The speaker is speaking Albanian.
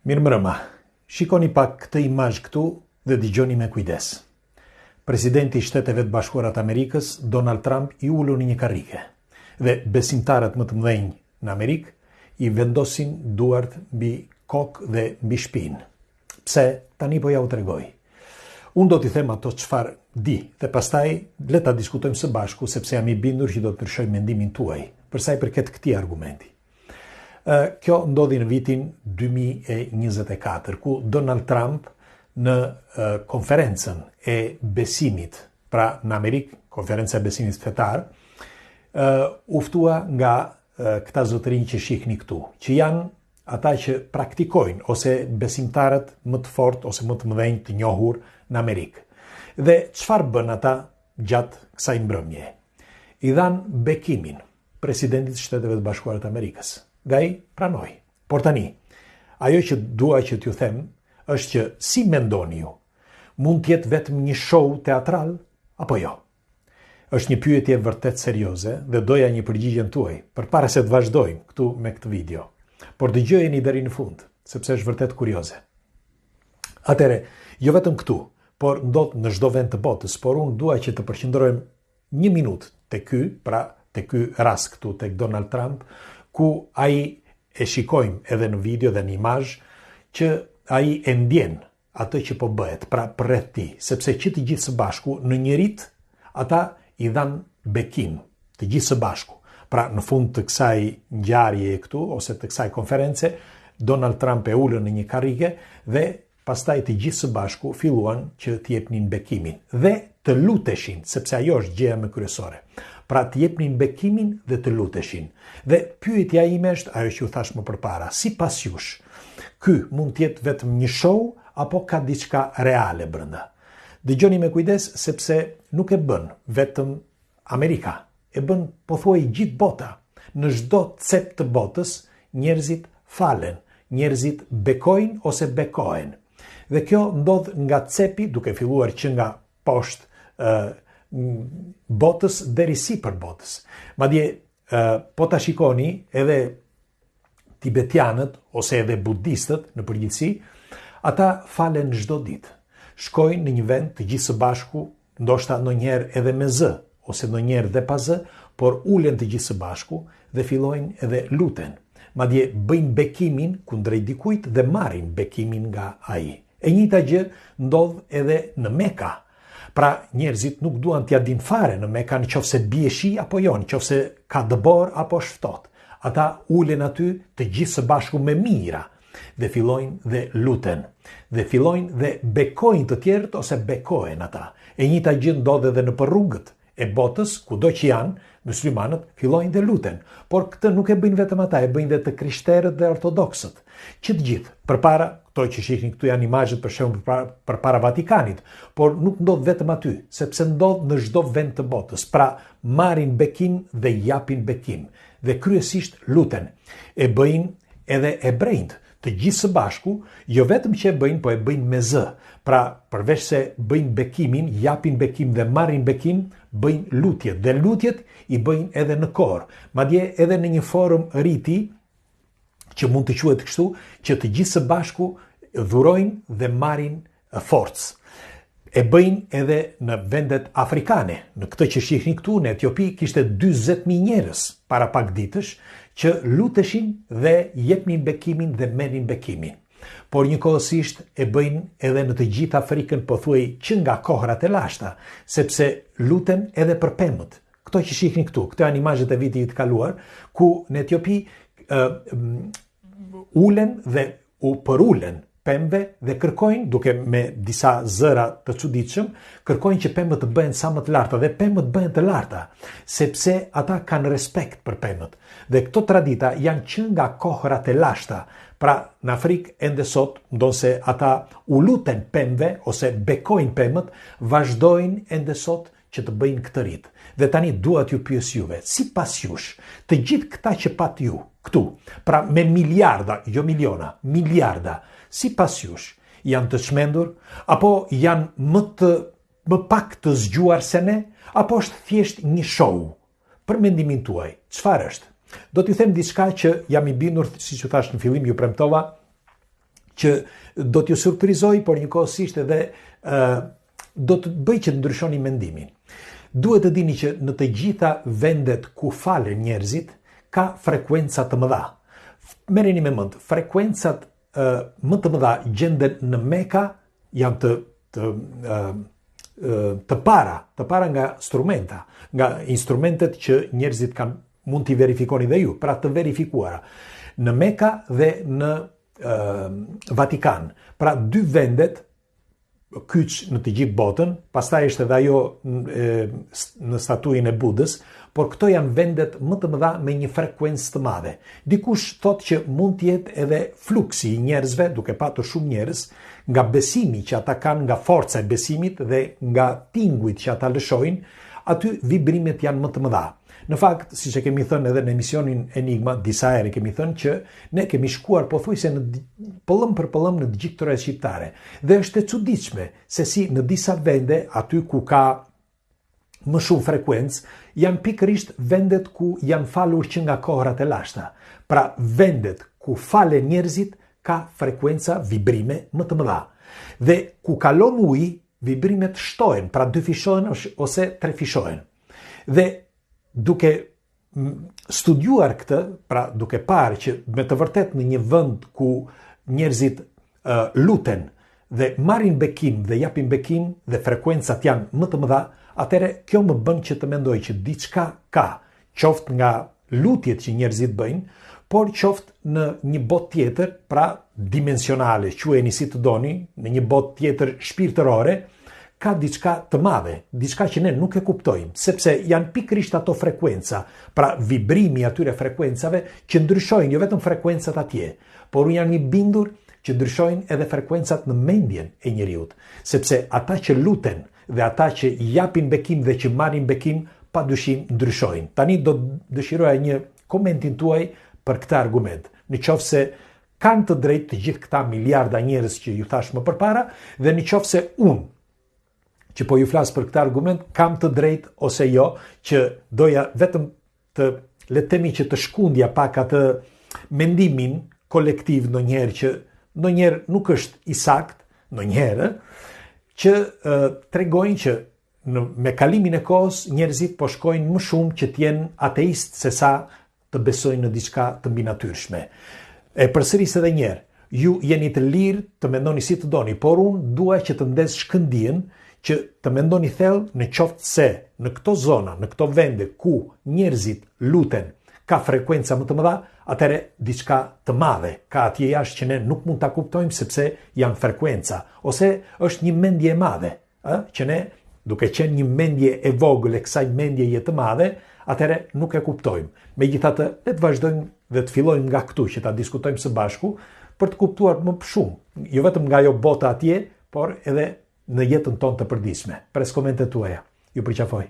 Mirëmbrëma, shikoni pak këtë imazh këtu dhe dëgjoni me kujdes. Presidenti i Shteteve të Bashkuara të Amerikës, Donald Trump, i ulur në një karrige dhe besimtarët më të mëdhenj në Amerikë i vendosin duart mbi kokë dhe mbi shpinë. Pse? Tani po ja u tregoj. Unë do t'i them ato çfarë di dhe pastaj le ta diskutojmë së bashku sepse jam i bindur që do të ndryshoj mendimin tuaj për sa i përket këtij argumenti. Kjo ndodhi në vitin 2024, ku Donald Trump në konferencën e besimit, pra në Amerikë, konferenca e besimit fetar, uftua nga këta zotërinj që shihni këtu, që janë ata që praktikojnë ose besimtarët më të fortë ose më të mëdhenj të njohur në Amerikë. Dhe çfarë bën ata gjatë kësaj mbrëmje? I dhanë bekimin presidentit të Shteteve të Bashkuara të Amerikës. Gai pranoi. Por tani, ajo që dua që t'ju them është që si mendoni ju? Mund të jetë vetëm një show teatral apo jo? Është një pyetje vërtet serioze dhe doja një përgjigje tuaj përpara se të vazhdojmë këtu me këtë video. Por dëgjojeni deri në fund, sepse është vërtet kurioze. Atëre, jo vetëm këtu, por ndodh në çdo vend të botës, por unë dua që të përqendrohem një minutë te ky rast këtu tek Donald Trump, ku ai e shikojmë edhe në video dhe në imazh që ai e ndjen atë që po bëhet, pra përreth tij, sepse që të gjithë së bashku në njërit ata i dhanë bekim, të gjithë së bashku. Pra në fund të kësaj ngjarjeje këtu ose të kësaj konference, Donald Trump e ulën në një karrige dhe pastaj të gjithë së bashku filluan që të jepnin bekimin dhe të luteshin, sepse ajo është gjëja më kryesore. Pra të jepnin bekimin dhe të luteshin. Dhe pyetja ime është ajo që u thash më përpara, sipas jush, ky mund të jetë vetëm një show apo ka diçka reale brenda? Dëgjoni me kujdes sepse nuk e bën vetëm Amerika, e bën pothuaj gjithë bota. Në çdo cep të botës njerëzit falen, njerëzit bekojnë ose bekohen. Dhe kjo ndodh nga cepi duke filluar që nga poshtë botës deri sipër botës. Madje po ta shikoni edhe tibetianët ose edhe budistët në përgjithësi, ata falen çdo ditë. Shkojnë në një vend të gjithë së bashku, ndoshta ndonjëherë edhe me zë ose ndonjëherë dhe pa zë, por ulen të gjithë së bashku dhe fillojnë edhe luten. Madje bëjnë bekimin kundrejt dikujt dhe marrin bekimin nga ai. E njëjta gjë ndodh edhe në Mekka. Pra njerëzit nuk duan t'ja din fare në Mekka nëse bie shi apo jo, nëse ka dëbor apo është ftohtë. Ata ulen aty të gjithë së bashku me mira dhe fillojnë dhe luten. Dhe fillojnë dhe bekojnë të tjerët ose bekohen ata. E njëjta gjë ndodh edhe në rrugët e botës, kudo që janë, muslimanët fillojnë dhe luten. Por këtë nuk e bëjnë vetëm ata, e bëjnë dhe të krishterët dhe ortodoksët. Që të gjithë, përpara, këto që shihni këtu janë imazhet për shembull përpara Vatikanit, por nuk ndodh vetëm aty, sepse ndodh në çdo vend të botës. Pra, marrin bekim dhe japin bekim dhe kryesisht luten. E bëjnë edhe hebrejt, të gjithë së bashku, jo vetëm që e bëjnë, po e bëjnë me zë. Pra, përveç se bëjnë bekimin, japin bekim dhe marrin bekim, bëjnë lutjet. Dhe lutjet i bëjnë edhe në korë. Madje edhe në një forum riti, që mund të quhet kështu, që të gjithë së bashku dhurojnë dhe marrin forcë. E bëjnë edhe në vendet afrikane. Në këtë që shihni këtu, në Etiopi, kishte 40.000 njerëz para pak ditësh që luteshin dhe jepnin bekimin dhe merrin bekimin. Por njëkohësisht e bëjnë edhe në të gjithë Afrikën pothuaj që nga kohrat e lashta, sepse luten edhe për pemët. Këto që shihni këtu, këto janë imazhet e vitit të kaluar, ku në Etiopi ulen dhe u përulen pemëve dhe kërkojnë, duke me disa zëra të çuditshëm, kërkojnë që pemët të bëhen sa më të larta dhe pemët bëhen të larta, sepse ata kanë respekt për pemët. Dhe këto tradita janë që nga kohrat e lashta. Pra, në Afrikë ende sot, ndonse ata u luten pemëve ose bekojnë pemët, vazhdojnë ende sot që të bëjnë këtë rit. Dhe tani dua t'ju pyes juve, sipas jush, të gjithë këta që pat ju këtu, pra me miliarda, jo miliona, miliarda, sipas jush, janë të çmendur apo janë më pak të zgjuar se ne, apo është thjesht një show? Për mendimin tuaj, çfarë është? Do t'ju them diçka që jam i bindur, siç u thash në fillim, ju premtova që do t'ju surprizoj, por njëkohësisht edhe do të bëj që të ndryshoni mendimin. Duhet të dini që në të gjitha vendet ku falen njerëzit, ka frekuenca të mëdha. Merreni me mend, frekuencat më të mëdha gjenden në Meka, janë të para nga instrumentet që njerëzit mund t'i verifikoni dhe ju, pra të verifikuara. Në Meka dhe në Vatikan. Pra dy vendet kyç në të gjithë botën, pastaj është edhe ajo në statuin e Budës, por këto janë vendet më të mëdha me një frekuencë të madhe. Dikush thot që mund të jetë edhe fluksi i njerëzve, duke patur shumë njerëz, nga besimi që ata kanë, nga forca e besimit dhe nga tingujt që ata lëshojnë, aty vibrimet janë më të mëdha. Në fakt, siç e kemi thënë edhe në emisionin Enigma, disa herë kemi thënë që ne kemi shkuar pothuajse në pëllëm për pëllëm në të gjithë këto shqiptare. Dhe është e çuditshme se si në disa vende, aty ku ka më shumë frekuencë, janë pikërisht vendet ku janë falur që nga kohrat e lashta. Pra vendet ku falen njerëzit ka frekuenca vibrime më të mëdha. Dhe ku kalon uji, vibrimet shtohen, pra 2 fishohen ose 3 fishohen. Dhe duke studiuar këtë, pra duke parë që me të vërtet në një vend ku njerëzit luten dhe marrin bekim dhe japin bekim dhe frekuencat janë më të mëdha, atëre kjo më bën që të mendoj që diçka ka, qoftë nga lutjet që njerëzit bëjnë, por qoftë në një botë tjetër, pra dimensionale, quajeni si të doni, në një botë tjetër shpirtërore, ka diçka të madhe, diçka që ne nuk e kuptojmë, sepse janë pikërisht ato frekuenca, pra vibrimi atyre frekuencave që ndryshojnë jo vetëm frekuencat atje, por unë jam i bindur që ndryshojnë edhe frekuencat në mendjen e njeriut, sepse ata që luten dhe ata që japin bekim dhe që marrin bekim, padyshim ndryshojnë. Tani do dëshiroja një komentin tuaj për këtë argument. Nëse kanë të drejtë të gjithë këta miliarda njerëz që ju thash më përpara, dhe nëse unë që po ju flas për këtë argument, kam të drejtë ose jo, që doja vetëm le të themi që të shkundja pak atë mendimin kolektiv ndonjëherë që ndonjëherë nuk është i saktë, ndonjëherë që tregojnë që me kalimin e kohës njerëzit po shkojnë më shumë që të jenë ateist se sa të besojnë në diçka të mbinatyrshme. E përsëris edhe një herë, ju jeni të lirë të mendoni si të doni, por unë dua që të ndes shkëndijën që të mendoni thellë në qoftë se në këto zona, në këto vende ku njerëzit luten, ka frekuenca më të mëdha, atëre diçka të madhe ka atje jashtë që ne nuk mund ta kuptojmë sepse janë frekuenca, ose është një mendje e madhe, që ne duke qenë një mendje e vogël e kësaj mendjeje të madhe, atëre nuk e kuptojmë. Megjithatë, le të vazhdojmë dhe të fillojmë nga këtu që ta diskutojmë së bashku për të kuptuar më shumë, jo vetëm nga ajo bota atje, por edhe në jetën tonë të përditshme. Pres komentet tuaja. Ju përqafoj.